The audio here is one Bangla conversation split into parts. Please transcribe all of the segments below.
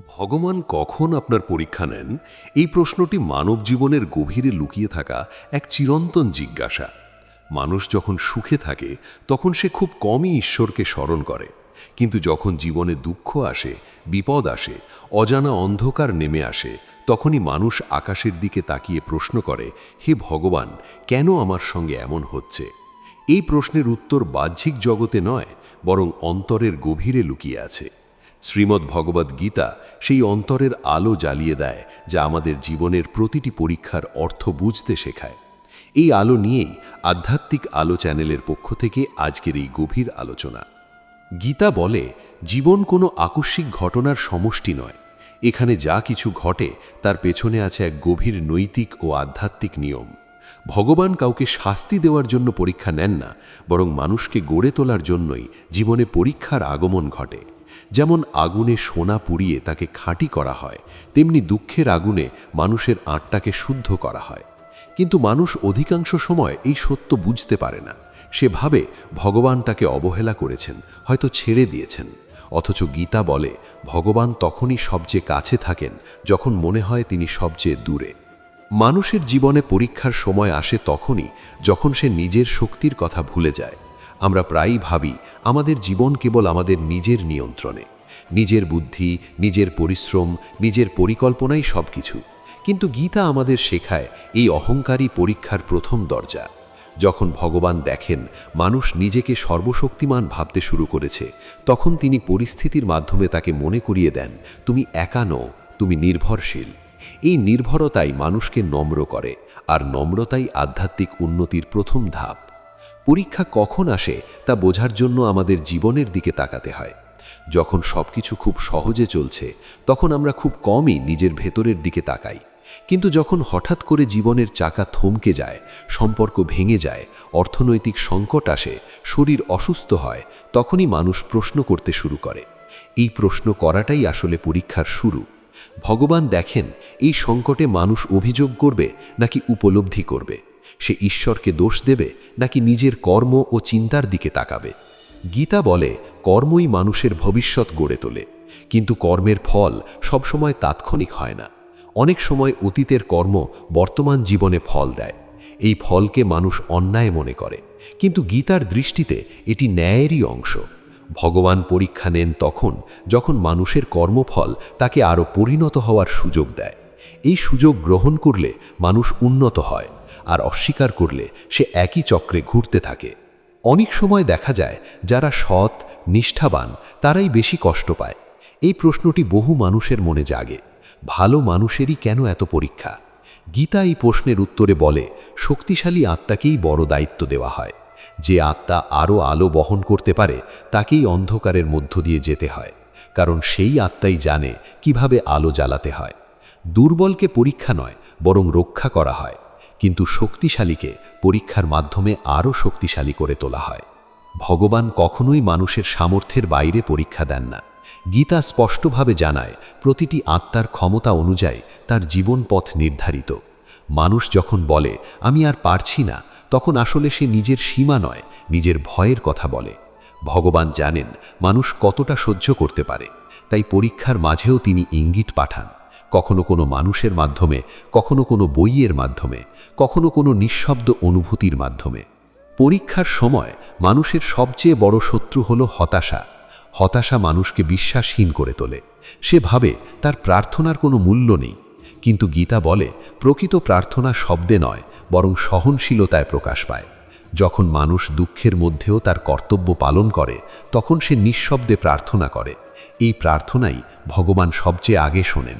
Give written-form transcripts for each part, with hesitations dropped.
ভগবান কখন আপনার পরীক্ষা নেন, এই প্রশ্নটি মানব জীবনের গভীরে লুকিয়ে থাকা এক চিরন্তন জিজ্ঞাসা। মানুষ যখন সুখে থাকে তখন সে খুব কমই ঈশ্বরকে স্মরণ করে, কিন্তু যখন জীবনে দুঃখ আসে, বিপদ আসে, অজানা অন্ধকার নেমে আসে, তখনই মানুষ আকাশের দিকে তাকিয়ে প্রশ্ন করে, হে ভগবান, কেন আমার সঙ্গে এমন হচ্ছে? এই প্রশ্নের উত্তর বাহ্যিক জগতে নয়, বরং অন্তরের গভীরে লুকিয়ে আছে। শ্রীমদ্ ভগবদ্ গীতা সেই অন্তরের আলো জ্বালিয়ে দেয়, যা আমাদের জীবনের প্রতিটি পরীক্ষার অর্থ বুঝতে শেখায়। এই আলো নিয়েই আধ্যাত্মিক আলো চ্যানেলের পক্ষ থেকে আজকের এই গভীর আলোচনা। গীতা বলে, জীবন কোনো আকস্মিক ঘটনার সমষ্টি নয়। এখানে যা কিছু ঘটে তার পেছনে আছে এক গভীর নৈতিক ও আধ্যাত্মিক নিয়ম। ভগবান কাউকে শাস্তি দেওয়ার জন্য পরীক্ষা নেন না, বরং মানুষকে গড়ে তোলার জন্যই জীবনে পরীক্ষার আগমন ঘটে। যেমন আগুনে সোনা পুড়িয়ে তাকে খাঁটি করা হয়, তেমনি দুঃখের আগুনে মানুষের আত্মাকে শুদ্ধ করা হয়। কিন্তু মানুষ অধিকাংশ সময় এই সত্য বুঝতে পারে না। সে ভাবে ভগবান তাকে অবহেলা করেছেন, হয়তো ছেড়ে দিয়েছেন। অথচ গীতা বলে, ভগবান তখনই সবচেয়ে কাছে থাকেন যখন মনে হয় তিনি সবচেয়ে দূরে। মানুষের জীবনে পরীক্ষার সময় আসে তখনই যখন সে নিজের শক্তির কথা ভুলে যায়। আমরা প্রায়ই ভাবি আমাদের জীবন কেবল আমাদের নিজের নিয়ন্ত্রণে, নিজের বুদ্ধি, নিজের পরিশ্রম, নিজের পরিকল্পনাই সব কিছু। কিন্তু গীতা আমাদের শেখায় এই অহংকারী পরীক্ষার প্রথম দরজা। যখন ভগবান দেখেন মানুষ নিজেকে সর্বশক্তিমান ভাবতে শুরু করেছে, তখন তিনি পরিস্থিতির মাধ্যমে তাকে মনে করিয়ে দেন, তুমি একা নও, তুমি নির্ভরশীল। এই নির্ভরতাই মানুষকে নম্র করে, আর নম্রতাই আধ্যাত্মিক উন্নতির প্রথম ধাপ। পরীক্ষা কখন আসে তা বোঝার জন্য আমাদের জীবনের দিকে তাকাতে হয়। যখন সবকিছু খুব সহজে চলছে, তখন আমরা খুব কমই নিজের ভেতরের দিকে তাকাই। কিন্তু যখন হঠাৎ করে জীবনের চাকা থমকে যায়, সম্পর্ক ভেঙে যায়, অর্থনৈতিক সংকট আসে, শরীর অসুস্থ হয়, তখনই মানুষ প্রশ্ন করতে শুরু করে। এই প্রশ্ন করাটাই আসলে পরীক্ষার শুরু। ভগবান দেখেন এই সংকটে মানুষ অভিযোগ করবে নাকি উপলব্ধি করবে, সে ঈশ্বরকে দোষ দেবে নাকি নিজের কর্ম ও চিন্তার দিকে তাকাবে। গীতা বলে, কর্মই মানুষের ভবিষ্যৎ গড়ে তোলে, কিন্তু কর্মের ফল সবসময় তাৎক্ষণিক হয় না। অনেক সময় অতীতের কর্ম বর্তমান জীবনে ফল দেয়। এই ফলকে মানুষ অন্যায় মনে করে, কিন্তু গীতার দৃষ্টিতে এটি ন্যায়েরই অংশ। ভগবান পরীক্ষা নেন তখন যখন মানুষের কর্মফল তাকে আরও পরিণত হওয়ার সুযোগ দেয়। এই সুযোগ গ্রহণ করলে মানুষ উন্নত হয়, আর অস্বীকার করলে সে একই চক্রে ঘুরতে থাকে। অনেক সময় দেখা যায় যারা সৎ, নিষ্ঠাবান তারাই বেশি কষ্ট পায়। এই প্রশ্নটি বহু মানুষের মনে জাগে, ভালো মানুষেরই কেন এত পরীক্ষা? গীতা এই প্রশ্নের উত্তরে বলে, শক্তিশালী আত্মাকেই বড় দায়িত্ব দেওয়া হয়। যে আত্মা আরও আলো বহন করতে পারে তাকেই অন্ধকারের মধ্য দিয়ে যেতে হয়, কারণ সেই আত্মাই জানে কিভাবে আলো জ্বালাতে হয়। দুর্বলকে পরীক্ষা নয়, বরং রক্ষা করা হয়, কিন্তু শক্তিশালীকে পরীক্ষার মাধ্যমে আরও শক্তিশালী করে তোলা হয়। ভগবান কখনোই মানুষের সামর্থ্যের বাইরে পরীক্ষা দেন না। গীতা স্পষ্টভাবে জানায়, প্রতিটি আত্মার ক্ষমতা অনুযায়ী তার জীবন পথ নির্ধারিত। মানুষ যখন বলে আমি আর পারছি না, তখন আসলে সে নিজের সীমা নয়, নিজের ভয়ের কথা বলে। ভগবান জানেন মানুষ কতটা সহ্য করতে পারে, তাই পরীক্ষার মাঝেও তিনি ইঙ্গিত পাঠান, কখনো কোনো মানুষের মাধ্যমে, কখনো কোনো বইয়ের মাধ্যমে, কখনো কোনো নিঃশব্দ অনুভূতির মাধ্যমে। পরীক্ষার সময় মানুষের সবচেয়ে বড় শত্রু হলো হতাশা। হতাশা মানুষকে বিশ্বাসহীন করে তোলে। সে ভাবে তার প্রার্থনার কোনো মূল্য নেই। কিন্তু গীতা বলে, প্রকৃত প্রার্থনা শব্দে নয়, বরং সহনশীলতায় প্রকাশ পায়। যখন মানুষ দুঃখের মধ্যেও তার কর্তব্য পালন করে, তখন সে নিঃশব্দে প্রার্থনা করে। এই প্রার্থনাই ভগবান সবচেয়ে আগে শোনেন।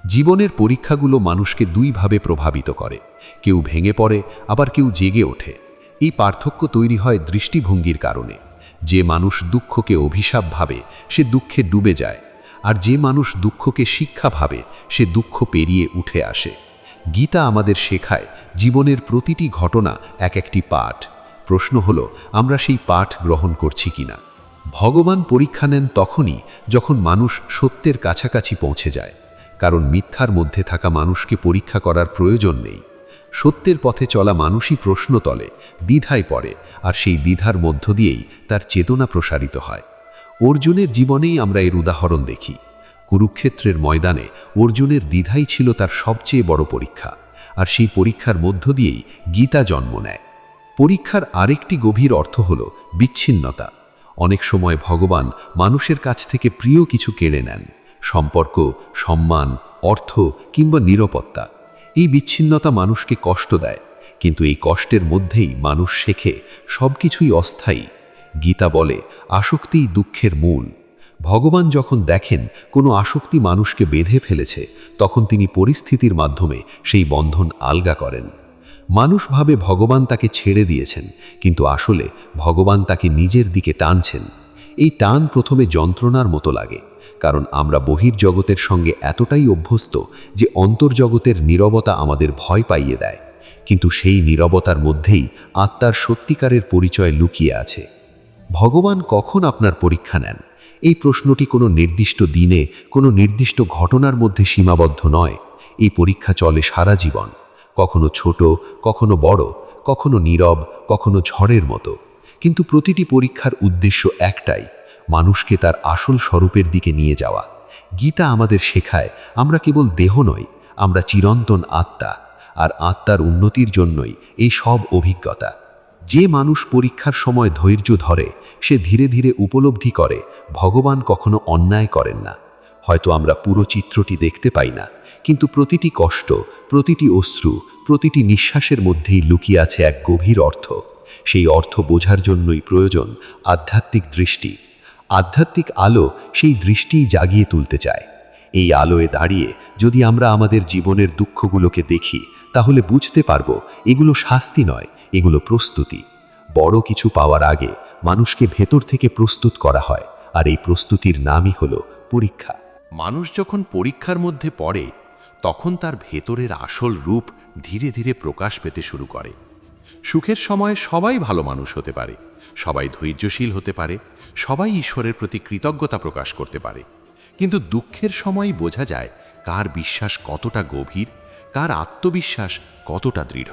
জীবনের পরীক্ষাগুলো মানুষকে দুইভাবে প্রভাবিত করে, কেউ ভেঙে পড়ে, আবার কেউ জেগে ওঠে। এই পার্থক্য তৈরি হয় দৃষ্টিভঙ্গির কারণে। যে মানুষ দুঃখকে অভিশাপ ভাবে সে দুঃখে ডুবে যায়, আর যে মানুষ দুঃখকে শিক্ষা ভাবে সে দুঃখ পেরিয়ে উঠে আসে। গীতা আমাদের শেখায়, জীবনের প্রতিটি ঘটনা এক একটি পাঠ। প্রশ্ন হলো, আমরা সেই পাঠ গ্রহণ করছি কিনা। ভগবান পরীক্ষা নেন তখনই যখন মানুষ সত্যের কাছাকাছি পৌঁছে যায়, কারণ মিথ্যার মধ্যে থাকা মানুষকে পরীক্ষা করার প্রয়োজন নেই। সত্যের পথে চলা মানুষই প্রশ্ন তলে, দ্বিধায় পড়ে, আর সেই দ্বিধার মধ্য দিয়েই তার চেতনা প্রসারিত হয়। অর্জুনের জীবনেই আমরা এর উদাহরণ দেখি। কুরুক্ষেত্রের ময়দানে অর্জুনের দ্বিধাই ছিল তার সবচেয়ে বড় পরীক্ষা, আর সেই পরীক্ষার মধ্য দিয়েই গীতা জন্ম নেয়। পরীক্ষার আরেকটি গভীর অর্থ হল বিচ্ছিন্নতা। অনেক সময় ভগবান মানুষের কাছ থেকে প্রিয় কিছু কেড়ে নেন, সম্পর্ক, সম্মান, অর্থ কিংবা নিরাপত্তা। এই বিচ্ছিন্নতা মানুষকে কষ্ট দেয়, কিন্তু এই কষ্টের মধ্যেই মানুষ শেখে সবকিছুই অস্থায়ী। গীতা বলে, আসক্তিই দুঃখের মূল। ভগবান যখন দেখেন কোনো আসক্তি মানুষকে বেঁধে ফেলেছে, তখন তিনি পরিস্থিতির মাধ্যমে সেই বন্ধন আলগা করেন। মানুষ ভাবে ভগবান তাকে ছেড়ে দিয়েছেন, কিন্তু আসলে ভগবান তাকে নিজের দিকে টানছেন। এই টান প্রথমে যন্ত্রণার মতো লাগে, কারণ আমরা বহির্জগতের সঙ্গে এতটাই অভ্যস্ত যে অন্তর্জগতের নীরবতা আমাদের ভয় পাইয়ে দেয়। কিন্তু সেই নীরবতার মধ্যেই আত্মার সত্যিকারের পরিচয় লুকিয়ে আছে। ভগবান কখন আপনার পরীক্ষা নেন? এই প্রশ্নটি কোনো নির্দিষ্ট দিনে, কোনো নির্দিষ্ট ঘটনার মধ্যে সীমাবদ্ধ নয়। এই পরীক্ষা চলে সারা জীবন, কখনো ছোট, কখনো বড়, কখনো নীরব, কখনো ঝড়ের মতো। কিন্তু প্রতিটি পরীক্ষার উদ্দেশ্য একটাই, মানুষকে তার আসল স্বরূপের দিকে নিয়ে যাওয়া। গীতা আমাদের শেখায় আমরা কেবল দেহ নই, আমরা চিরন্তন আত্মা, আর আত্মার উন্নতির জন্যই এই সব অভিজ্ঞতা। যে মানুষ পরীক্ষার সময় ধৈর্য ধরে, সে ধীরে ধীরে উপলব্ধি করে ভগবান কখনো অন্যায় করেন না। হয়তো আমরা পুরো চিত্রটি দেখতে পাই না, কিন্তু প্রতিটি কষ্ট, প্রতিটি অশ্রু, প্রতিটি নিঃশ্বাসের মধ্যেই লুকিয়ে আছে এক গভীর অর্থ। সেই অর্থ বোঝার জন্যই প্রয়োজন আধ্যাত্মিক দৃষ্টি। আধ্যাত্মিক আলো সেই দৃষ্টিই জাগিয়ে তুলতে চায়। এই আলোয় দাঁড়িয়ে যদি আমরা আমাদের জীবনের দুঃখগুলোকে দেখি, তাহলে বুঝতে পারবো এগুলো শাস্তি নয়, এগুলো প্রস্তুতি। বড় কিছু পাওয়ার আগে মানুষকে ভেতর থেকে প্রস্তুত করা হয়, আর এই প্রস্তুতির নামই হলো পরীক্ষা। মানুষ যখন পরীক্ষার মধ্যে পড়ে, তখন তার ভেতরের আসল রূপ ধীরে ধীরে প্রকাশ পেতে শুরু করে। সুখের সময় সবাই ভালো মানুষ হতে পারে, সবাই ধৈর্যশীল হতে পারে, সবাই ঈশ্বরের প্রতি কৃতজ্ঞতা প্রকাশ করতে পারে। কিন্তু দুঃখের সময়ই বোঝা যায় কার বিশ্বাস কতটা গভীর, কার আত্মবিশ্বাস কতটা দৃঢ়।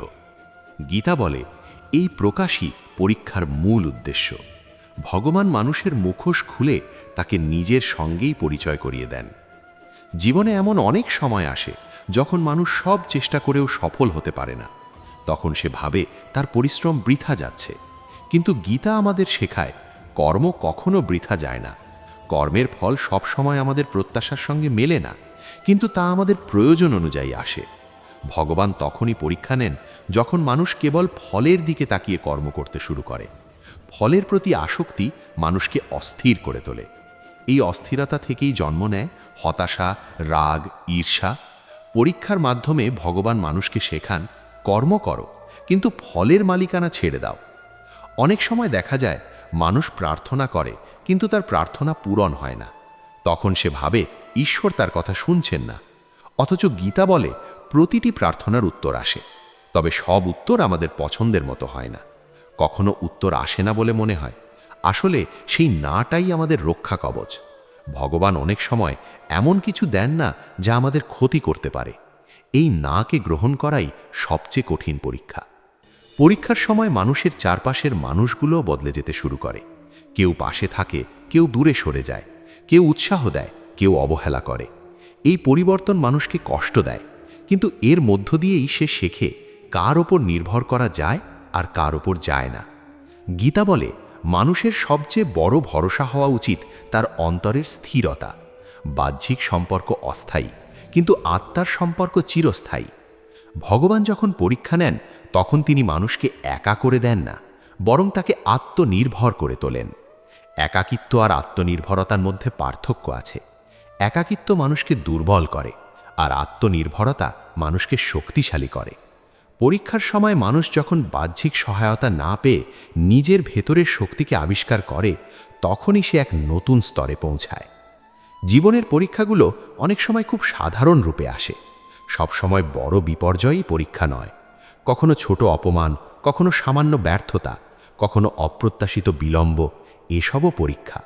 গীতা বলে, এই প্রকাশই পরীক্ষার মূল উদ্দেশ্য। ভগবান মানুষের মুখোশ খুলে তাকে নিজের সঙ্গেই পরিচয় করিয়ে দেন। জীবনে এমন অনেক সময় আসে যখন মানুষ সব চেষ্টা করেও সফল হতে পারে না। তখন সে ভাবে তার পরিশ্রম বৃথা যাচ্ছে। কিন্তু গীতা আমাদের শেখায়, কর্ম কখনো বৃথা যায় না। কর্মের ফল সব সময় আমাদের প্রত্যাশার সঙ্গে মেলে না, কিন্তু তা আমাদের প্রয়োজন অনুযায়ী আসে। ভগবান তখনই পরীক্ষা নেন যখন মানুষ কেবল ফলের দিকে তাকিয়ে কর্ম করতে শুরু করে। ফলের প্রতি আসক্তি মানুষকে অস্থির করে তোলে। এই অস্থিরতা থেকেই জন্ম নেয় হতাশা, রাগ, ঈর্ষা। পরীক্ষার মাধ্যমে ভগবান মানুষকে শেখান, কর্ম করো, কিন্তু ফলের মালিকানা ছেড়ে দাও। অনেক সময় দেখা যায় মানুষ প্রার্থনা করে, কিন্তু তার প্রার্থনা পূরণ হয় না। তখন সে ভাবে ঈশ্বর তার কথা শুনছেন না। অথচ গীতা বলে, প্রতিটি প্রার্থনার উত্তর আসে, তবে সব উত্তর আমাদের পছন্দের মতো হয় না। কখনো উত্তর আসে না বলে মনে হয়, আসলে সেই নাটাই আমাদের রক্ষা কবচ। ভগবান অনেক সময় এমন কিছু দেন না যা আমাদের ক্ষতি করতে পারে। এই নাকে গ্রহণ করাই সবচেয়ে কঠিন পরীক্ষা। পরীক্ষার সময় মানুষের চারপাশের মানুষগুলোও বদলে যেতে শুরু করে। কেউ পাশে থাকে, কেউ দূরে সরে যায়, কেউ উৎসাহ দেয়, কেউ অবহেলা করে। এই পরিবর্তন মানুষকে কষ্ট দেয়, কিন্তু এর মধ্য দিয়েই সে শেখে কার ওপর নির্ভর করা যায় আর কার ওপর যায় না। গীতা বলে, মানুষের সবচেয়ে বড় ভরসা হওয়া উচিত তার অন্তরের স্থিরতা। বাহ্যিক সম্পর্ক অস্থায়ী, কিন্তু আত্মার সম্পর্ক চিরস্থায়ী। ভগবান যখন পরীক্ষা নেন, তখন তিনি মানুষকে একা করে দেন না, বরং তাকে আত্মনির্ভর করে তোলেন। একাকিত্ব আর আত্মনির্ভরতার মধ্যে পার্থক্য আছে। একাকিত্ব মানুষকে দুর্বল করে, আর আত্মনির্ভরতা মানুষকে শক্তিশালী করে। পরীক্ষার সময় মানুষ যখন বাহ্যিক সহায়তা না পেয়ে নিজের ভেতরের শক্তিকে আবিষ্কার করে, তখনই সে এক নতুন স্তরে পৌঁছায়। জীবনের পরীক্ষাগুলো অনেক সময় খুব সাধারণ রূপে আসে। সব সময় বড় বিপর্যয়ই পরীক্ষা নয়। কখনো ছোট অপমান, কখনো সামান্য ব্যর্থতা, কখনো অপ্রত্যাশিত বিলম্ব, এসবও পরীক্ষা।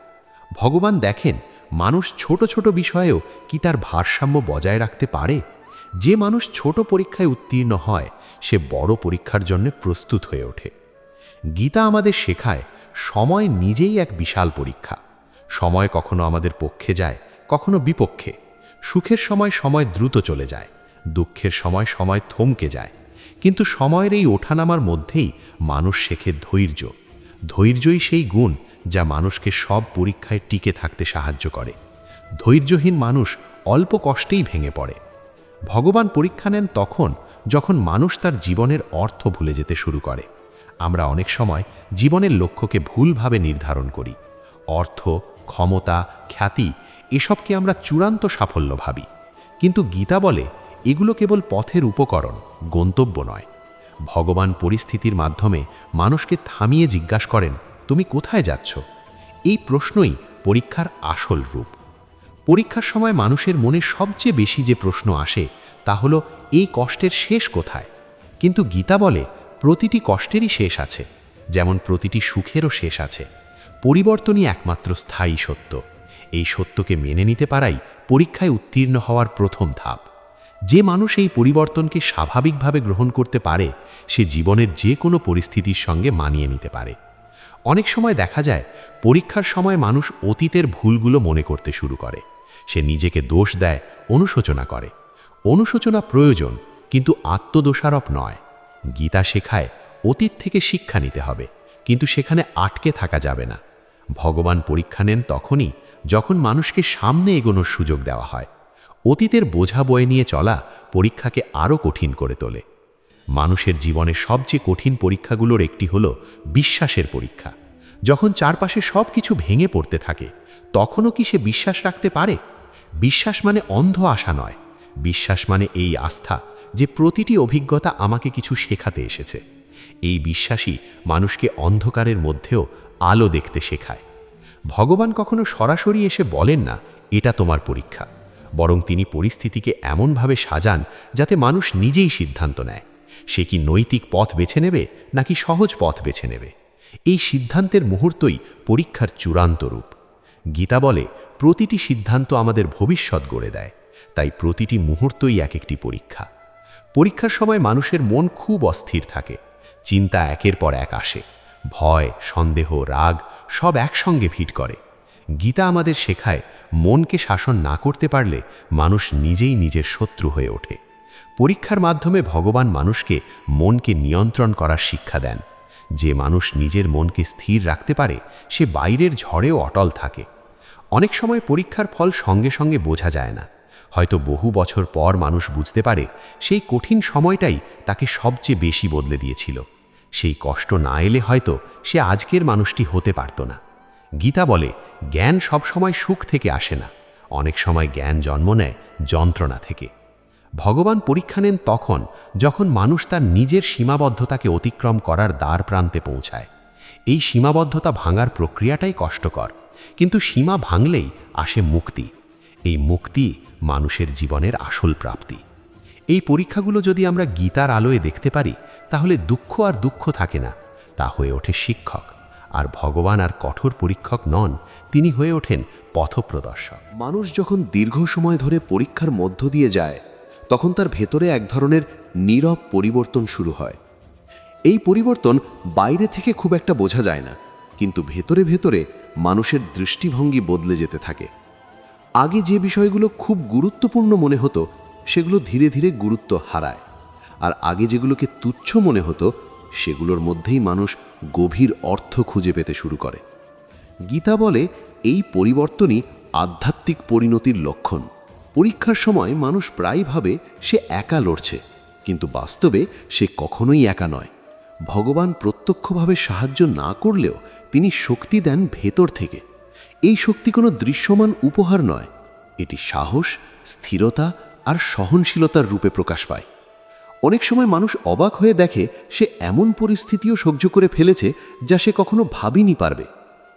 ভগবান দেখেন মানুষ ছোট ছোট বিষয়েও কি তার ভারসাম্য বজায় রাখতে পারে। যে মানুষ ছোট পরীক্ষায় উত্তীর্ণ হয়, সে বড় পরীক্ষার জন্য প্রস্তুত হয়ে ওঠে। গীতা আমাদের শেখায়, সময় নিজেই এক বিশাল পরীক্ষা। সময় কখনো আমাদের পক্ষে যায়, কখনো বিপক্ষে। সুখের সময় সময় দ্রুত চলে যায়, দুঃখের সময় সময় থমকে যায়, কিন্তু সময়ের এই ওঠানামার মধ্যেই মানুষ শেখে ধৈর্য। ধৈর্যই সেই গুণ যা মানুষকে সব পরীক্ষায় টিকে থাকতে সাহায্য করে। ধৈর্যহীন মানুষ অল্প কষ্টেই ভেঙে পড়ে। ভগবান পরীক্ষা নেন তখন যখন মানুষ তার জীবনের অর্থ ভুলে যেতে শুরু করে। আমরা অনেক সময় জীবনের লক্ষ্যকে ভুলভাবে নির্ধারণ করি। অর্থ, ক্ষমতা, খ্যাতি এসবকে আমরা চূড়ান্ত সাফল্য ভাবি, কিন্তু গীতা বলে এগুলো কেবল পথের উপকরণ, গন্তব্য নয়। ভগবান পরিস্থিতির মাধ্যমে মানুষকে থামিয়ে জিজ্ঞাসা করেন, তুমি কোথায় যাচ্ছ? এই প্রশ্নই পরীক্ষার আসল রূপ। পরীক্ষার সময় মানুষের মনে সবচেয়ে বেশি যে প্রশ্ন আসে তা হলো এই কষ্টের শেষ কোথায়। কিন্তু গীতা বলে প্রতিটি কষ্টেরই শেষ আছে, যেমন প্রতিটি সুখেরও শেষ আছে। পরিবর্তনই একমাত্র স্থায়ী সত্য। এই সত্যকে মেনে নিতে পারাই পরীক্ষায় উত্তীর্ণ হওয়ার প্রথম ধাপ। যে মানুষ এই পরিবর্তনকে স্বাভাবিকভাবে গ্রহণ করতে পারে, সে জীবনের যে কোনো পরিস্থিতির সঙ্গে মানিয়ে নিতে পারে। অনেক সময় দেখা যায় পরীক্ষার সময় মানুষ অতীতের ভুলগুলো মনে করতে শুরু করে। সে নিজেকে দোষ দেয়, অনুশোচনা করে। অনুশোচনা প্রয়োজন, কিন্তু আত্মদোষারোপ নয়। গীতা শেখায় অতীত থেকে শিক্ষা নিতে হবে, কিন্তু সেখানে আটকে থাকা যাবে না। ভগবান পরীক্ষা নেন তখনই যখন মানুষকে সামনে এগোনোর সুযোগ দেওয়া হয়। অতীতের বোঝা বয়ে নিয়ে চলা পরীক্ষাকে আরও কঠিন করে তোলে। মানুষের জীবনে সবচেয়ে কঠিন পরীক্ষাগুলোর একটি হল বিশ্বাসের পরীক্ষা। যখন চারপাশে সব কিছু ভেঙে পড়তে থাকে, তখনও কি সে বিশ্বাস রাখতে পারে? বিশ্বাস মানে অন্ধ আশা নয়। বিশ্বাস মানে এই আস্থা যে প্রতিটি অভিজ্ঞতা আমাকে কিছু শেখাতে এসেছে। এই বিশ্বাসই মানুষকে অন্ধকারের মধ্যেও আলো দেখতে শেখায়। ভগবান কখনো সরাসরি এসে বলেন না এটা তোমার পরীক্ষা, বরং তিনি পরিস্থিতিকে এমনভাবে সাজান যাতে মানুষ নিজেই সিদ্ধান্ত নেয় সে কি নৈতিক পথ বেছে নেবে নাকি সহজ পথ বেছে নেবে। এই সিদ্ধান্তের মুহূর্তই পরীক্ষার চূড়ান্ত রূপ। গীতা বলে প্রতিটি সিদ্ধান্ত আমাদের ভবিষ্যৎ গড়ে দেয়, তাই প্রতিটি মুহূর্তই এক একটি পরীক্ষা। পরীক্ষার সময় মানুষের মন খুব অস্থির থাকে। চিন্তা একের পর এক আসে, ভয়, সন্দেহ, রাগ সব একসঙ্গে ভিড় করে। গীতা আমাদের শেখায় মনকে শাসন না করতে পারলে মানুষ নিজেই নিজের শত্রু হয়ে ওঠে। পরীক্ষার মাধ্যমে ভগবান মানুষকে মনকে নিয়ন্ত্রণ করার শিক্ষা দেন। যে মানুষ নিজের মনকে স্থির রাখতে পারে সে বাইরের ঝড়েও অটল থাকে। অনেক সময় পরীক্ষার ফল সঙ্গে সঙ্গে বোঝা যায় না। হয়তো বহু বছর পর মানুষ বুঝতে পারে সেই কঠিন সময়টাই তাকে সবচেয়ে বেশি বদলে দিয়েছিল। সেই কষ্ট না এলে হয়তো সে আজকের মানুষটি হতে পারত না। গীতা বলে জ্ঞান সবসময় সুখ থেকে আসে না, অনেক সময় জ্ঞান জন্ম নেয় যন্ত্রণা থেকে। ভগবান পরীক্ষা নেন তখন যখন মানুষ তার নিজের সীমাবদ্ধতাকে অতিক্রম করার দ্বার প্রান্তে পৌঁছায়। এই সীমাবদ্ধতা ভাঙার প্রক্রিয়াটাই কষ্টকর, কিন্তু সীমা ভাঙলেই আসে মুক্তি। এই মুক্তি মানুষের জীবনের আসল প্রাপ্তি। এই পরীক্ষাগুলো যদি আমরা গীতার আলোয় দেখতে পারি, তাহলে দুঃখ আর দুঃখ থাকে না, তা হয়ে ওঠে শিক্ষক। আর ভগবান আর কঠোর পরীক্ষক নন, তিনি হয়ে ওঠেন পথপ্রদর্শক। মানুষ যখন দীর্ঘ সময় ধরে পরীক্ষার মধ্য দিয়ে যায়, তখন তার ভেতরে এক ধরনের নীরব পরিবর্তন শুরু হয়। এই পরিবর্তন বাইরে থেকে খুব একটা বোঝা যায় না, কিন্তু ভেতরে ভেতরে মানুষের দৃষ্টিভঙ্গি বদলে যেতে থাকে। আগে যে বিষয়গুলো খুব গুরুত্বপূর্ণ মনে হতো, সেগুলো ধীরে ধীরে গুরুত্ব হারায়। আর আগে যেগুলোকে তুচ্ছ মনে হতো, সেগুলোর মধ্যেই মানুষ গভীর অর্থ খুঁজে পেতে শুরু করে। গীতা বলে এই পরিবর্তনই আধ্যাত্মিক পরিণতির লক্ষণ। পরীক্ষার সময় মানুষ প্রায় ভাবে সে একা লড়ছে, কিন্তু বাস্তবে সে কখনোই একা নয়। ভগবান প্রত্যক্ষভাবে সাহায্য না করলেও তিনি শক্তি দেন ভেতর থেকে। এই শক্তি কোনো দৃশ্যমান উপহার নয়, এটি সাহস, স্থিরতা আর সহনশীলতার রূপে প্রকাশ পায়। অনেক সময় মানুষ অবাক হয়ে দেখে সে এমন পরিস্থিতিও সহ্য করে ফেলেছে যা সে কখনো ভাবেনি পারবে।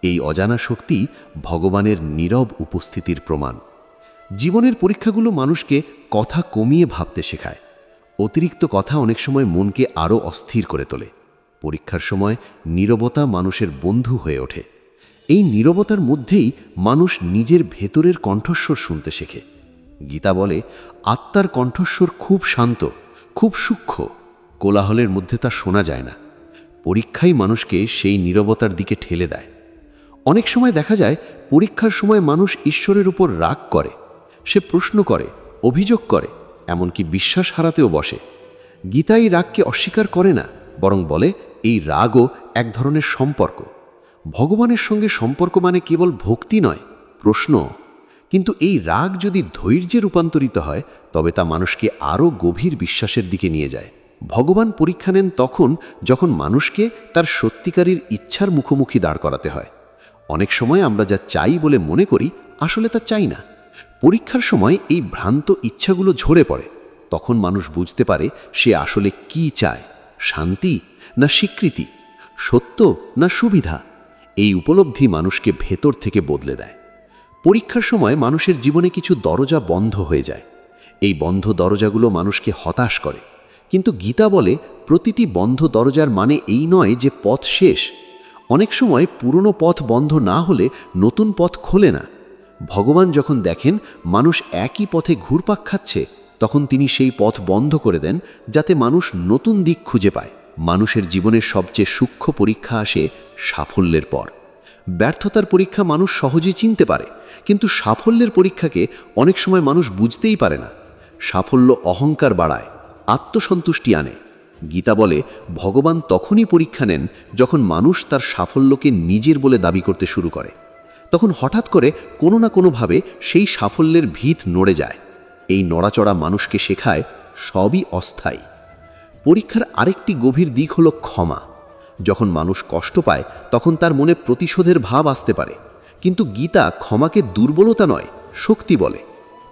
এই অজানা শক্তি ভগবানের নীরব উপস্থিতির প্রমাণ। জীবনের পরীক্ষাগুলো মানুষকে কথা কমিয়ে ভাবতে শেখায়। অতিরিক্ত কথা অনেক সময় মনকে আরও অস্থির করে তোলে। পরীক্ষার সময় নীরবতা মানুষের বন্ধু হয়ে ওঠে। এই নীরবতার মধ্যেই মানুষ নিজের ভেতরের কণ্ঠস্বর শুনতে শেখে। গীতা বলে আত্মার কণ্ঠস্বর খুব শান্ত, খুব সূক্ষ্ম, কোলাহলের মধ্যে তা শোনা যায় না। পরীক্ষাই মানুষকে সেই নীরবতার দিকে ঠেলে দেয়। অনেক সময় দেখা যায় পরীক্ষার সময় মানুষ ঈশ্বরের উপর রাগ করে, সে প্রশ্ন করে, অভিযোগ করে, এমনকি বিশ্বাস হারাতেও বসে। গীতা এই রাগকে অস্বীকার করে না, বরং বলে এই রাগও এক ধরনের সম্পর্ক। ভগবানের সঙ্গে সম্পর্ক মানে কেবল ভক্তি নয়, প্রশ্ন। কিন্তু এই রাগ যদি ধৈর্যে রূপান্তরিত হয়, তবে তা মানুষকে আরও গভীর বিশ্বাসের দিকে নিয়ে যায়। ভগবান পরীক্ষা নেন তখন যখন মানুষকে তার সত্যিকারের ইচ্ছার মুখোমুখি দাঁড় করাতে হয়। অনেক সময় আমরা যা চাই বলে মনে করি, আসলে তা চাই না। পরীক্ষার সময় এই ভ্রান্ত ইচ্ছাগুলো ঝরে পড়ে। তখন মানুষ বুঝতে পারে সে আসলে কি চায়, শান্তি না স্বীকৃতি, সত্য না সুবিধা। এই উপলব্ধি মানুষকে ভেতর থেকে বদলে দেয়। পরীক্ষার সময় মানুষের জীবনে কিছু দরজা বন্ধ হয়ে যায়। এই বন্ধ দরজাগুলো মানুষকে হতাশ করে। কিন্তু গীতা বলে প্রতিটি বন্ধ দরজার মানে এই নয় যে পথ শেষ। অনেক সময় পুরনো পথ বন্ধ না হলে নতুন পথ খোলে না। ভগবান যখন দেখেন মানুষ একই পথে ঘুরপাক খাচ্ছে, তখন তিনি সেই পথ বন্ধ করে দেন, যাতে মানুষ নতুন দিক খুঁজে পায়। মানুষের জীবনের সবচেয়ে সূক্ষ্ম পরীক্ষা আসে সাফল্যের পর। ব্যর্থতার পরীক্ষা মানুষ সহজেই চিনতে পারে, কিন্তু সাফল্যের পরীক্ষাকে অনেক সময় মানুষ বুঝতেই পারে না। সাফল্য অহংকার বাড়ায়, আত্মসন্তুষ্টি আনে। গীতা বলে ভগবান তখনই পরীক্ষা নেন যখন মানুষ তার সাফল্যকে নিজের বলে দাবি করতে শুরু করে। তখন হঠাৎ করে কোনো না কোনোভাবে সেই সাফল্যের ভিত নড়ে যায়। এই নড়াচড়া মানুষকে শেখায় সবই অস্থায়ী। পরীক্ষার আরেকটি গভীর দিক হলো ক্ষমা। যখন মানুষ কষ্ট পায় তখন তার মনে প্রতিশোধের ভাব আসতে পারে, কিন্তু গীতা ক্ষমাকে দুর্বলতা নয়, শক্তি বলে।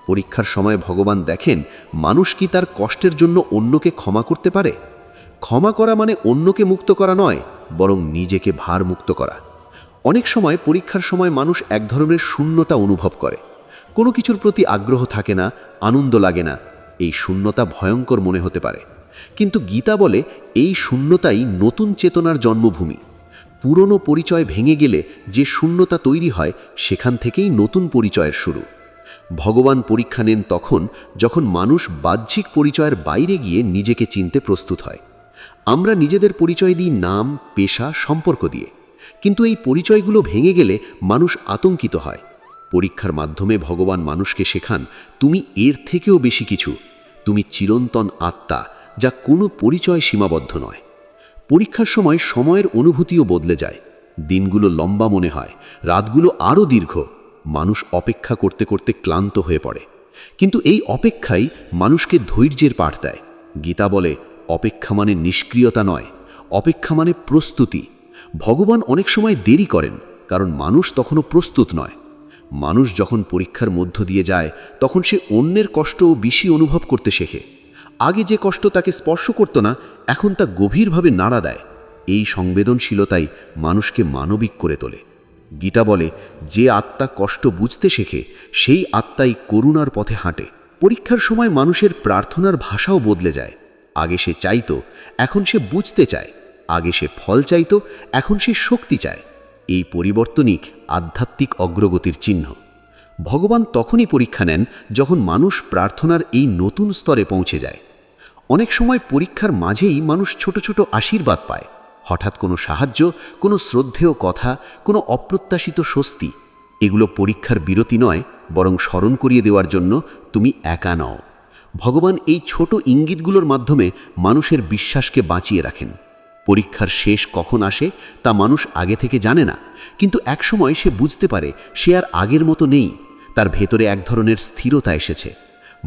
পরীক্ষার সময় ভগবান দেখেন মানুষ কি তার কষ্টের জন্য অন্যকে ক্ষমা করতে পারে। ক্ষমা করা মানে অন্যকে মুক্ত করা নয়, বরং নিজেকে ভারমুক্ত করা। অনেক সময় পরীক্ষার সময় মানুষ এক ধরনের শূন্যতা অনুভব করে। কোনো কিছুর প্রতি আগ্রহ থাকে না, আনন্দ লাগে না। এই শূন্যতা ভয়ঙ্কর মনে হতে পারে, কিন্তু গীতা বলে এই শূন্যতাই নতুন চেতনার জন্মভূমি। পুরনো পরিচয় ভেঙে গেলে যে শূন্যতা তৈরি হয়, সেখান থেকেই নতুন পরিচয়ের শুরু। ভগবান পরীক্ষা নেন তখন যখন মানুষ বাহ্যিক পরিচয়ের বাইরে গিয়ে নিজেকে চিনতে প্রস্তুত হয়। আমরা নিজেদের পরিচয় দিই নাম, পেশা, সম্পর্ক দিয়ে, কিন্তু এই পরিচয়গুলো ভেঙে গেলে মানুষ আতঙ্কিত হয়। পরীক্ষার মাধ্যমে ভগবান মানুষকে শেখান তুমি এর থেকেও বেশি কিছু। তুমি চিরন্তন আত্মা, যা কোনো পরিচয় সীমাবদ্ধ নয়। পরীক্ষার সময় সময়ের অনুভূতিও বদলে যায়। দিনগুলো লম্বা মনে হয়, রাতগুলো আরও দীর্ঘ। মানুষ অপেক্ষা করতে করতে ক্লান্ত হয়ে পড়ে, কিন্তু এই অপেক্ষাই মানুষকে ধৈর্যের পাঠ দেয়। গীতা বলে অপেক্ষা মানে নিষ্ক্রিয়তা নয়, অপেক্ষা মানে প্রস্তুতি। ভগবান অনেক সময় দেরি করেন, কারণ মানুষ তখনও প্রস্তুত নয়। মানুষ যখন পরীক্ষার মধ্য দিয়ে যায়, তখন সে অন্যের কষ্টও বেশি অনুভব করতে শেখে। আগে যে কষ্ট তাকে স্পর্শ করত না, এখন তা গভীরভাবে নাড়া দেয়। এই সংবেদনশীলতাই মানুষকে মানবিক করে তোলে। গীতা বলে যে আত্মা কষ্ট বুঝতে শেখে, সেই আত্মাই করুণার পথে হাঁটে। পরীক্ষার সময় মানুষের প্রার্থনার ভাষাও বদলে যায়। আগে সে চাইতো, এখন সে বুঝতে চায়। আগে সে ফল চাইতো, এখন সে শক্তি চায়। এই পরিবর্তনই আধ্যাত্মিক অগ্রগতির চিহ্ন। ভগবান তখনই পরীক্ষা নেন যখন মানুষ প্রার্থনার এই নতুন স্তরে পৌঁছে যায়। অনেক সময় পরীক্ষার মাঝেই মানুষ ছোট ছোট আশীর্বাদ পায়। হঠাৎ কোনো সাহায্য, কোনো শ্রদ্ধেয় কথা, কোনো অপ্রত্যাশিত স্বস্তি। এগুলো পরীক্ষার বিরতি নয়, বরং স্মরণ করিয়ে দেওয়ার জন্য তুমি একা নও। ভগবান এই ছোট ইঙ্গিতগুলোর মাধ্যমে মানুষের বিশ্বাসকে বাঁচিয়ে রাখেন। পরীক্ষার শেষ কখন আসে তা মানুষ আগে থেকে জানে না, কিন্তু একসময় সে বুঝতে পারে সে আর আগের মতো নেই। তার ভেতরে এক ধরনের স্থিরতা এসেছে।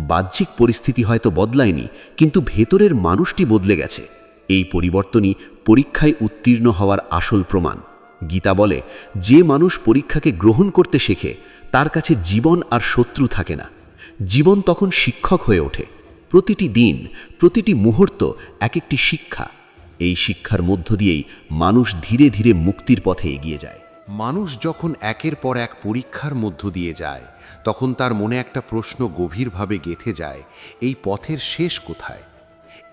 বাহ্যিক পরিস্থিতি হয়তো বদলায়নি, কিন্তু ভেতরের মানুষটি বদলে গেছে। এই পরিবর্তনই পরীক্ষায় উত্তীর্ণ হওয়ার আসল প্রমাণ। গীতা বলে যে মানুষ পরীক্ষাকে গ্রহণ করতে শেখে, তার কাছে জীবন আর শত্রু থাকে না। জীবন তখন শিক্ষক হয়ে ওঠে। প্রতিটি দিন, প্রতিটি মুহূর্ত এক একটি শিক্ষা। এই শিক্ষার মধ্য দিয়েই মানুষ ধীরে ধীরে মুক্তির পথে এগিয়ে যায়। মানুষ যখন একের পর এক পরীক্ষার মধ্য দিয়ে যায়, তখন তার মনে একটা প্রশ্ন গভীরভাবে গেঁথে যায়, এই পথের শেষ কোথায়?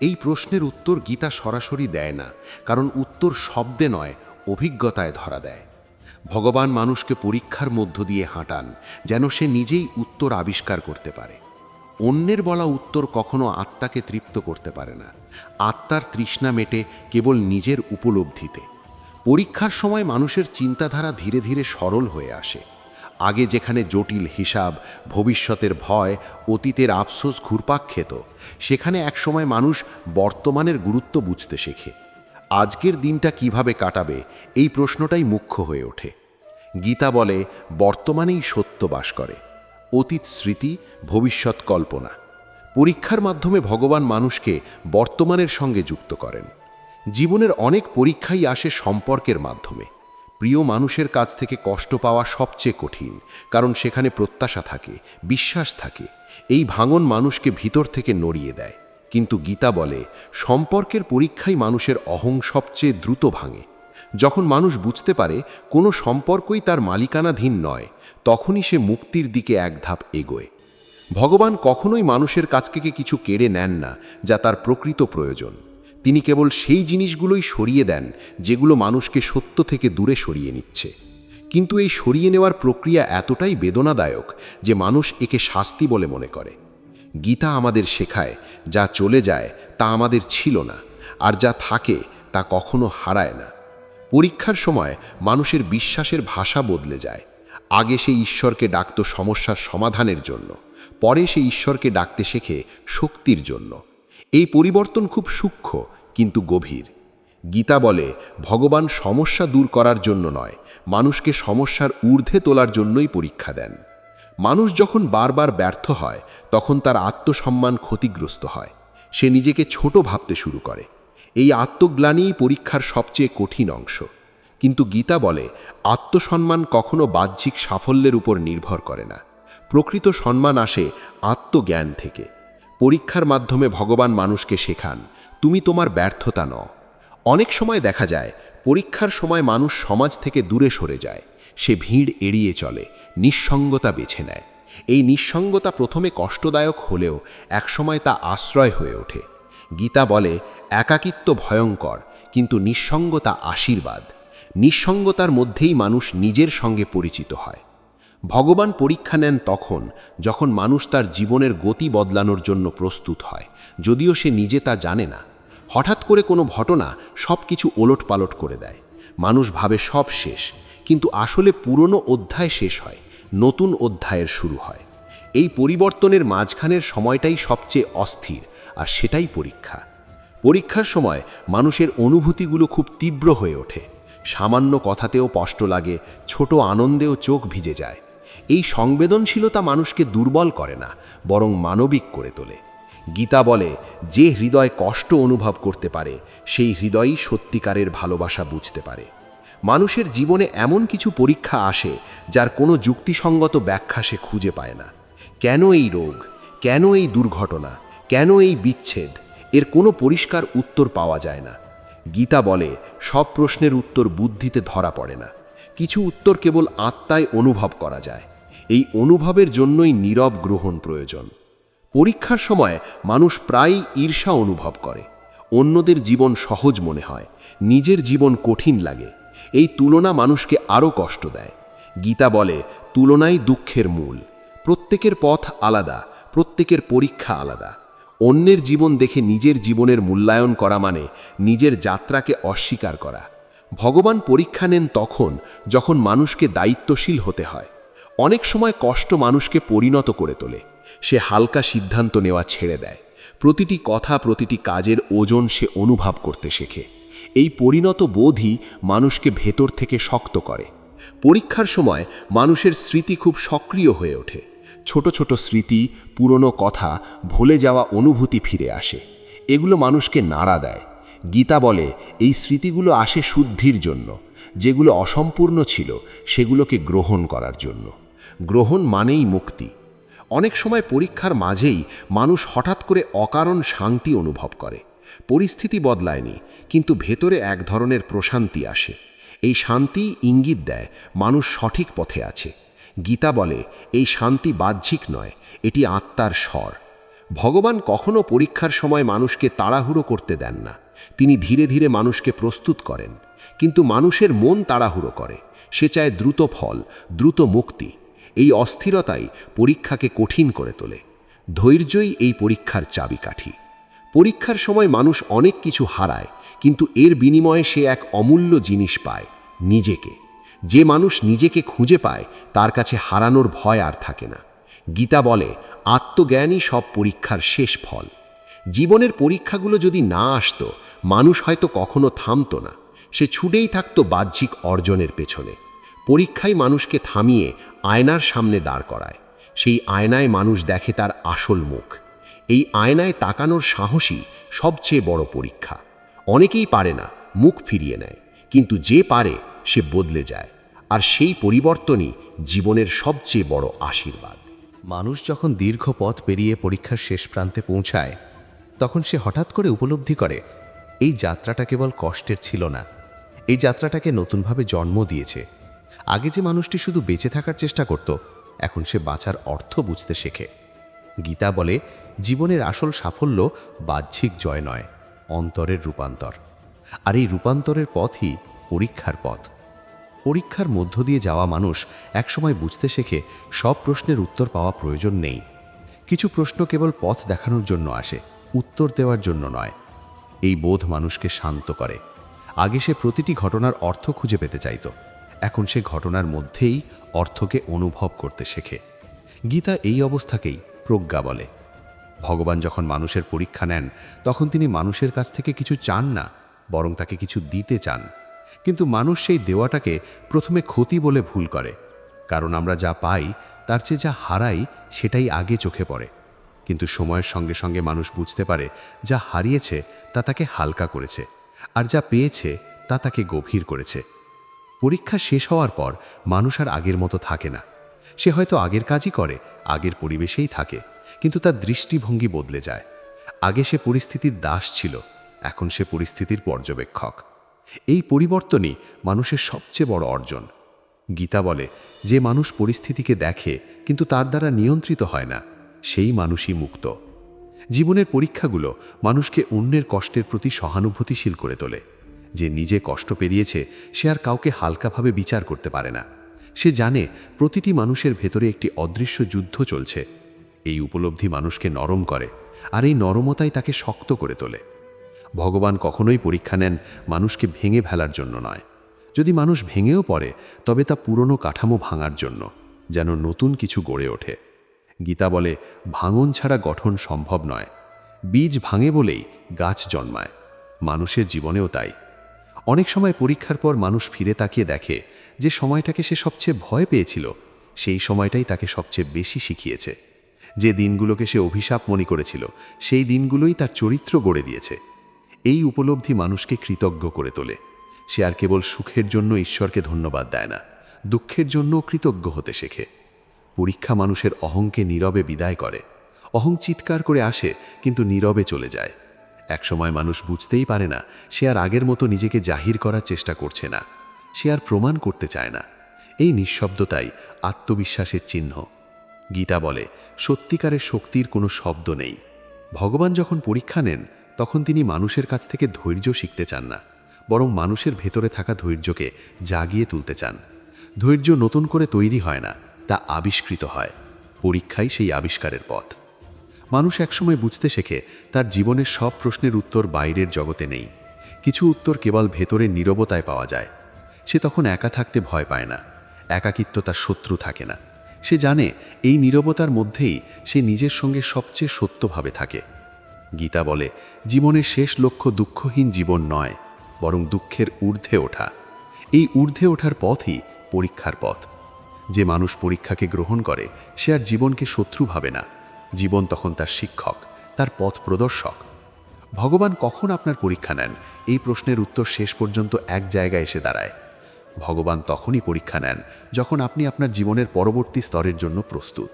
এই প্রশ্নের উত্তর গীতা সরাসরি দেয় না, কারণ উত্তর শব্দে নয়, অভিজ্ঞতায় ধরা দেয়। ভগবান মানুষকে পরীক্ষার মধ্য দিয়ে হাঁটান, যেন সে নিজেই উত্তর আবিষ্কার করতে পারে। অন্যের বলা উত্তর কখনো আত্মাকে তৃপ্ত করতে পারে না। আত্মার তৃষ্ণা মেটে কেবল নিজের উপলব্ধিতে। পরীক্ষার সময় মানুষের চিন্তাধারা ধীরে ধীরে সরল হয়ে আসে। আগে যেখানে জটিল হিসাব, ভবিষ্যতের ভয়, অতীতের আফসোস ঘুরপাক খেত, সেখানে একসময় মানুষ বর্তমানের গুরুত্ব বুঝতে শেখে। আজকের দিনটা কিভাবে কাটাবে, এই প্রশ্নটাই মুখ্য হয়ে ওঠে। গীতা বলে বর্তমানেই সত্য বাস করে, অতীত স্মৃতি, ভবিষ্যৎ কল্পনা। পরীক্ষার মাধ্যমে ভগবান মানুষকে বর্তমানের সঙ্গে যুক্ত করেন। জীবনের অনেক পরীক্ষাই আসে সম্পর্কের মাধ্যমে। প্রিয় মানুষের কাছ থেকে কষ্ট পাওয়া সবচেয়ে কঠিন, কারণ সেখানে প্রত্যাশা থাকে, বিশ্বাস থাকে। এই ভাঙন মানুষকে ভিতর থেকে নড়িয়ে দেয়। কিন্তু গীতা বলে সম্পর্কের পরীক্ষাই মানুষের অহং সবচেয়ে দ্রুত ভাঙে। যখন মানুষ বুঝতে পারে কোনো সম্পর্কই তার মালিকানাধীন নয়, তখনই সে মুক্তির দিকে এক ধাপ এগোয়। ভগবান কখনোই মানুষের কাছ থেকে কিছু কেড়ে নেন না যা তার প্রকৃত প্রয়োজন। তিনি কেবল সেই জিনিসগুলোই সরিয়ে দেন যেগুলো মানুষকে সত্য থেকে দূরে সরিয়ে নিচ্ছে। কিন্তু এই সরিয়ে নেওয়ার প্রক্রিয়া এতটাই বেদনাদায়ক যে মানুষ একে শাস্তি বলে মনে করে। গীতা আমাদের শেখায় যা চলে যায় তা আমাদের ছিল না, আর যা থাকে তা কখনো হারায় না। পরীক্ষার সময় মানুষের বিশ্বাসের ভাষা বদলে যায়। আগে সে ঈশ্বরকে ডাকত সমস্যার সমাধানের জন্য, পরে সে ঈশ্বরকে ডাকতে শেখে শক্তির জন্য। এই পরিবর্তন খুব সূক্ষ্ম কিন্তু গভীর। গীতা বলে ভগবান সমস্যা দূর করার জন্য নয়, মানুষকে সমস্যার ঊর্ধ্বে তোলার জন্যই পরীক্ষা দেন। মানুষ যখন বারবার ব্যর্থ হয়, তখন তার আত্মসম্মান ক্ষতিগ্রস্ত হয়। সে নিজেকে ছোট ভাবতে শুরু করে। এই আত্মগ্লানিই পরীক্ষার সবচেয়ে কঠিন অংশ। কিন্তু গীতা বলে আত্মসম্মান কখনো বাহ্যিক সাফল্যের উপর নির্ভর করে না। প্রকৃত সম্মান আসে আত্মজ্ঞান থেকে। পরীক্ষার মাধ্যমে ভগবান মানুষকে শেখান তুমি তোমার ব্যর্থতা নও। অনেক সময় দেখা যায় পরীক্ষার সময় মানুষ সমাজ থেকে দূরে সরে যায়। সে ভিড় এড়িয়ে চলে, নিঃসঙ্গতা বেছে নেয়। এই নিঃসঙ্গতা প্রথমে কষ্টদায়ক হলেও একসময় তা আশ্রয় হয়ে ওঠে। গীতা বলে একাকিত্ব ভয়ঙ্কর, কিন্তু নিঃসঙ্গতা আশীর্বাদ। নিঃসঙ্গতার মধ্যেই মানুষ নিজের সঙ্গে পরিচিত হয়। ভগবান পরীক্ষা নেন তখন যখন মানুষ তার জীবনের গতি বদলানোর জন্য প্রস্তুত হয়, যদিও সে নিজে তা জানে না। হঠাৎ করে কোনো ঘটনা সব কিছু ওলটপালট করে দেয়। মানুষ ভাবে সব শেষ, কিন্তু আসলে পুরনো অধ্যায় শেষ হয়, নতুন অধ্যায়ের শুরু হয়। এই পরিবর্তনের মাঝখানের সময়টাই সবচেয়ে অস্থির, আর সেটাই পরীক্ষা। পরীক্ষার সময় মানুষের অনুভূতিগুলো খুব তীব্র হয়ে ওঠে। সামান্য কথাতেও কষ্ট লাগে, ছোট আনন্দেও চোখ ভিজে যায়। এই সংবেদনশীলতা মানুষকে দুর্বল করে না, বরং মানবিক করে তোলে। গীতা বলে যে হৃদয় কষ্ট অনুভব করতে পারে সেই হৃদয়ই সত্যিকারের ভালোবাসা বুঝতে পারে। মানুষের জীবনে এমন কিছু পরীক্ষা আসে যার কোনো যুক্তিসঙ্গত ব্যাখ্যা সে খুঁজে পায় না। কেন এই রোগ, কেন এই দুর্ঘটনা, কেন এই বিচ্ছেদ, এর কোনো পরিষ্কার উত্তর পাওয়া যায় না। গীতা বলে সব প্রশ্নের উত্তর বুদ্ধিতে ধরা পড়ে না, কিছু উত্তর কেবল আত্মায় অনুভব করা যায়। এই অনুভবের জন্যই নীরব গ্রহণ প্রয়োজন। পরীক্ষার সময় মানুষ প্রায়ই ঈর্ষা অনুভব করে। অন্যদের জীবন সহজ মনে হয়, নিজের জীবন কঠিন লাগে। এই তুলনা মানুষকে আরও কষ্ট দেয়। গীতা বলে তুলনাই দুঃখের মূল। প্রত্যেকের পথ আলাদা, প্রত্যেকের পরীক্ষা আলাদা। অন্যের জীবন দেখে নিজের জীবনের মূল্যায়ন করা মানে নিজের যাত্রাকে অস্বীকার করা। ভগবান পরীক্ষা নেন তখন যখন মানুষকে দায়িত্বশীল হতে হয়। অনেক সময় কষ্ট মানুষকে পরিণত করে তোলে। সে হালকা সিদ্ধান্ত নেওয়া ছেড়ে দেয়। প্রতিটি কথা, প্রতিটি কাজের ওজন সে অনুভব করতে শেখে। এই পরিণত বোধই মানুষকে ভেতর থেকে শক্ত করে। পরীক্ষার সময় মানুষের স্মৃতি খুব সক্রিয় হয়ে ওঠে। ছোট ছোট স্মৃতি, পুরনো কথা, ভুলে যাওয়া অনুভূতি ফিরে আসে। এগুলো মানুষকে নাড়া দেয়। গীতা বলে এই স্মৃতিগুলো আসে শুদ্ধির জন্য। যেগুলো অসম্পূর্ণ ছিল সেগুলোকে গ্রহণ করার জন্য। গ্রহণ মানেই মুক্তি। অনেক সময় পরীক্ষার মাঝেই মানুষ হঠাৎ করে অকারণ শান্তি অনুভব করে। পরিস্থিতি বদলায়নি, কিন্তু ভেতরে এক ধরনের প্রশান্তি আসে। এই শান্তি ইঙ্গিত দেয় মানুষ সঠিক পথে আছে। গীতা বলে এই শান্তি বাহ্যিক নয়, এটি আত্মার স্বর। ভগবান কখনো পরীক্ষার সময় মানুষকে তাড়াহুড়ো করতে দেন না। তিনি ধীরে ধীরে মানুষকে প্রস্তুত করেন। কিন্তু মানুষের মন তাড়াহুড়ো করে। সে চায় দ্রুত ফল, দ্রুত মুক্তি। এই অস্থিরতাই পরীক্ষাকে কঠিন করে তোলে। ধৈর্যই এই পরীক্ষার চাবিকাঠি। পরীক্ষার সময় মানুষ অনেক কিছু হারায়, কিন্তু এর বিনিময়ে সে এক অমূল্য জিনিস পায়, নিজেকে। যে মানুষ নিজেকে খুঁজে পায় তার কাছে হারানোর ভয় আর থাকে না। গীতা বলে, আত্মজ্ঞানই সব পরীক্ষার শেষ ফল। জীবনের পরীক্ষাগুলো যদি না আসতো, মানুষ হয়তো কখনো থামতো না, সে ছুটেই থাকতো বাহ্যিক অর্জনের পেছনে। পরীক্ষাই মানুষকে থামিয়ে আয়নার সামনে দাঁড় করায়। সেই আয়নায় মানুষ দেখে তার আসল মুখ। এই আয়নায় তাকানোর সাহসী সবচেয়ে বড় পরীক্ষা। অনেকেই পারে না, মুখ ফিরিয়ে নেয়, কিন্তু যে পারে সে বদলে যায়, আর সেই পরিবর্তনই জীবনের সবচেয়ে বড় আশীর্বাদ। মানুষ যখন দীর্ঘ পথ পেরিয়ে পরীক্ষার শেষ প্রান্তে পৌঁছায়, তখন সে হঠাৎ করে উপলব্ধি করে এই যাত্রাটা কেবল কষ্টের ছিল না, এই যাত্রাটাকে নতুনভাবে জন্ম দিয়েছে। আগে যে মানুষটি শুধু বেঁচে থাকার চেষ্টা করত, এখন সে বাঁচার অর্থ বুঝতে শেখে। গীতা বলে, জীবনের আসল সাফল্য বাহ্যিক জয় নয়, অন্তরের রূপান্তর। আর এই রূপান্তরের পথই পরীক্ষার পথ। পরীক্ষার মধ্য দিয়ে যাওয়া মানুষ একসময় বুঝতে শেখে সব প্রশ্নের উত্তর পাওয়া প্রয়োজন নেই। কিছু প্রশ্ন কেবল পথ দেখানোর জন্য আসে, উত্তর দেওয়ার জন্য নয়। এই বোধ মানুষকে শান্ত করে। আগে সে প্রতিটি ঘটনার অর্থ খুঁজে পেতে চাইত, এখন সে ঘটনার মধ্যেই অর্থকে অনুভব করতে শেখে। গীতা এই অবস্থাকেই প্রজ্ঞা বলে। ভগবান যখন মানুষের পরীক্ষা নেন, তখন তিনি মানুষের কাছ থেকে কিছু চান না, বরং তাকে কিছু দিতে চান। কিন্তু মানুষ সেই দেওয়াটাকে প্রথমে ক্ষতি বলে ভুল করে, কারণ আমরা যা পাই তার চেয়ে যা হারাই সেটাই আগে চোখে পড়ে। কিন্তু সময়ের সঙ্গে সঙ্গে মানুষ বুঝতে পারে যা হারিয়েছে তা তাকে হালকা করেছে, আর যা পেয়েছে তা তাকে গভীর করেছে। পরীক্ষা শেষ হওয়ার পর মানুষ আর আগের মতো থাকে না। সে হয়তো আগের কাজই করে, আগের পরিবেশেই থাকে, কিন্তু তার দৃষ্টিভঙ্গি বদলে যায়। আগে সে পরিস্থিতির দাস ছিল, এখন সে পরিস্থিতির পর্যবেক্ষক। এই পরিবর্তনই মানুষের সবচেয়ে বড় অর্জন। গীতা বলে, যে মানুষ পরিস্থিতিকে দেখে কিন্তু তার দ্বারা নিয়ন্ত্রিত হয় না, সেই মানুষই মুক্ত। জীবনের পরীক্ষাগুলো মানুষকে অন্যের কষ্টের প্রতি সহানুভূতিশীল করে তোলে। যে নিজে কষ্ট পেরিয়েছে সে আর কাউকে হালকাভাবে বিচার করতে পারে না। সে জানে প্রতিটি মানুষের ভেতরে একটি অদৃশ্য যুদ্ধ চলছে। এই উপলব্ধি মানুষকে নরম করে, আর এই নরমতাই তাকে শক্ত করে তোলে। ভগবান কখনোই পরীক্ষা নেন মানুষকে ভেঙে ফেলার জন্য নয়। যদি মানুষ ভেঙেও পড়ে, তবে তা পুরনো কাঠামো ভাঙার জন্য, যেন নতুন কিছু গড়ে ওঠে। গীতা বলে, ভাঙন ছাড়া গঠন সম্ভব নয়। বীজ ভাঙে বলেই গাছ জন্মায়। মানুষের জীবনেও তাই। অনেক সময় পরীক্ষার পর মানুষ ফিরে তাকিয়ে দেখে যে সময়টাকে সে সবচেয়ে ভয় পেয়েছিল, সেই সময়টাই তাকে সবচেয়ে বেশি শিখিয়েছে। যে দিনগুলোকে সে অভিশাপ মনে করেছিল, সেই দিনগুলোই তার চরিত্র গড়ে দিয়েছে। এই উপলব্ধি মানুষকে কৃতজ্ঞ করে তোলে। সে আর কেবল সুখের জন্য ঈশ্বরকে ধন্যবাদ দেয় না, দুঃখের জন্য কৃতজ্ঞ হতে শেখে। পরীক্ষা মানুষের অহংকে নীরবে বিদায় করে। অহং চিৎকার করে আসে, কিন্তু নীরবে চলে যায়। একসময় মানুষ বুঝতেই পারে না সে আর আগের মতো নিজেকে জাহির করার চেষ্টা করছে না, সে আর প্রমাণ করতে চায় না। এই নিঃশব্দতাই আত্মবিশ্বাসের চিহ্ন। গীতা বলে, সত্যিকারের শক্তির কোনো শব্দ নেই। ভগবান যখন পরীক্ষা নেন, তখন তিনি মানুষের কাছ থেকে ধৈর্য শিখতে চান না, বরং মানুষের ভেতরে থাকা ধৈর্যকে জাগিয়ে তুলতে চান। ধৈর্য নতুন করে তৈরি হয় না, তা আবিষ্কৃত হয়। পরীক্ষাই সেই আবিষ্কারের পথ। মানুষ একসময় বুঝতে শেখে তার জীবনের সব প্রশ্নের উত্তর বাইরের জগতে নেই। কিছু উত্তর কেবল ভেতরের নীরবতায় পাওয়া যায়। সে তখন একা থাকতে ভয় পায় না, একাকিত্ব তার শত্রু থাকে না। সে জানে এই নীরবতার মধ্যেই সে নিজের সঙ্গে সবচেয়ে সত্যভাবে থাকে। গীতা বলে, জীবনের শেষ লক্ষ্য দুঃখহীন জীবন নয়, বরং দুঃখের ঊর্ধ্বে ওঠা। এই ঊর্ধ্বে ওঠার পথই পরীক্ষার পথ। যে মানুষ পরীক্ষাকে গ্রহণ করে, সে আর জীবনকে শত্রু ভাবে না। জীবন তখন তার শিক্ষক, তার পথ প্রদর্শক। ভগবান কখন আপনার পরীক্ষা নেন, এই প্রশ্নের উত্তর শেষ পর্যন্ত এক জায়গায় এসে দাঁড়ায়। ভগবান তখনই পরীক্ষা নেন যখন আপনি আপনার জীবনের পরবর্তী স্তরের জন্য প্রস্তুত।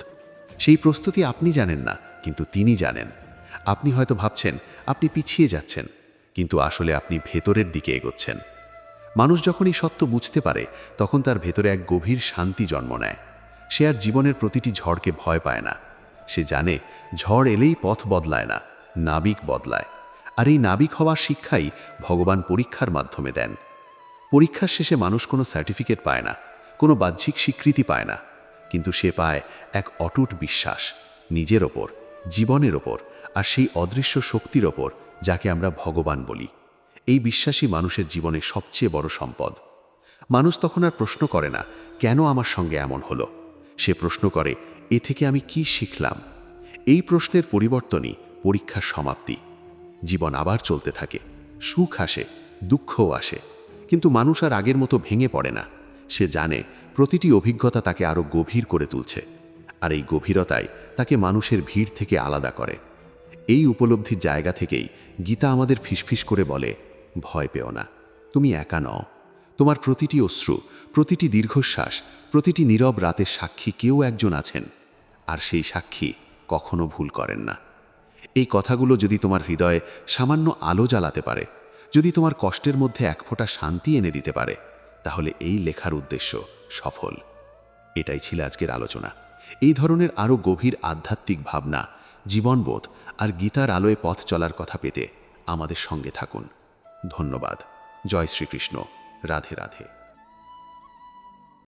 সেই প্রস্তুতি আপনি জানেন না, কিন্তু তিনি জানেন। আপনি হয়তো ভাবছেন আপনি পিছিয়ে যাচ্ছেন, কিন্তু আসলে আপনি ভেতরের দিকে এগোচ্ছেন। মানুষ যখন এই সত্য বুঝতে পারে, তখন তার ভেতরে এক গভীর শান্তি জন্ম নেয়। সে আর জীবনের প্রতিটি ঝড়কে ভয় পায় না। সে জানে ঝড় এলেই পথ বদলায় না, নাবিক বদলায়। আর এই নাবিক হওয়ার শিক্ষাই ভগবান পরীক্ষার মাধ্যমে দেন। পরীক্ষার শেষে মানুষ কোনো সার্টিফিকেট পায় না, কোনো বাহ্যিক স্বীকৃতি পায় না, কিন্তু সে পায় এক অটুট বিশ্বাস নিজের ওপর, জীবনের ওপর, আর সেই অদৃশ্য শক্তির ওপর যাকে আমরা ভগবান বলি। এই বিশ্বাসই মানুষের জীবনের সবচেয়ে বড় সম্পদ। মানুষ তখন আর প্রশ্ন করে না কেন আমার সঙ্গে এমন হলো, সে প্রশ্ন করে এ থেকে আমি কি শিখলাম। এই প্রশ্নের পরিবর্তনই পরীক্ষার সমাপ্তি। জীবন আবার চলতে থাকে, সুখ আসে, দুঃখও আসে, কিন্তু মানুষ আর আগের মতো ভেঙে পড়ে না। সে জানে প্রতিটি অভিজ্ঞতা তাকে আরও গভীর করে তুলছে, আর এই গভীরতাই তাকে মানুষের ভিড় থেকে আলাদা করে। এই উপলব্ধির জায়গা থেকেই গীতা আমাদের ফিসফিস করে বলে, ভয় পেও না, তুমি একা নও। তোমার প্রতিটি অশ্রু, প্রতিটি দীর্ঘশ্বাস, প্রতিটি নীরব রাতের সাক্ষী কেউ একজন আছেন, আর সেই সাক্ষী কখনো ভুল করেন না। এই কথাগুলো যদি তোমার হৃদয়ে সামান্য আলো জ্বালাতে পারে, যদি তোমার কষ্টের মধ্যে এক ফোঁটা শান্তি এনে দিতে পারে, তাহলে এই লেখার উদ্দেশ্য সফল। এটাই ছিল আজকের আলোচনা। এই ধরনের আরও গভীর আধ্যাত্মিক ভাবনা, জীবনবোধ আর গীতার আলোয় পথ চলার কথা পেতে আমাদের সঙ্গে থাকুন। ধন্যবাদ। জয় শ্রীকৃষ্ণ। রাধে রাধে।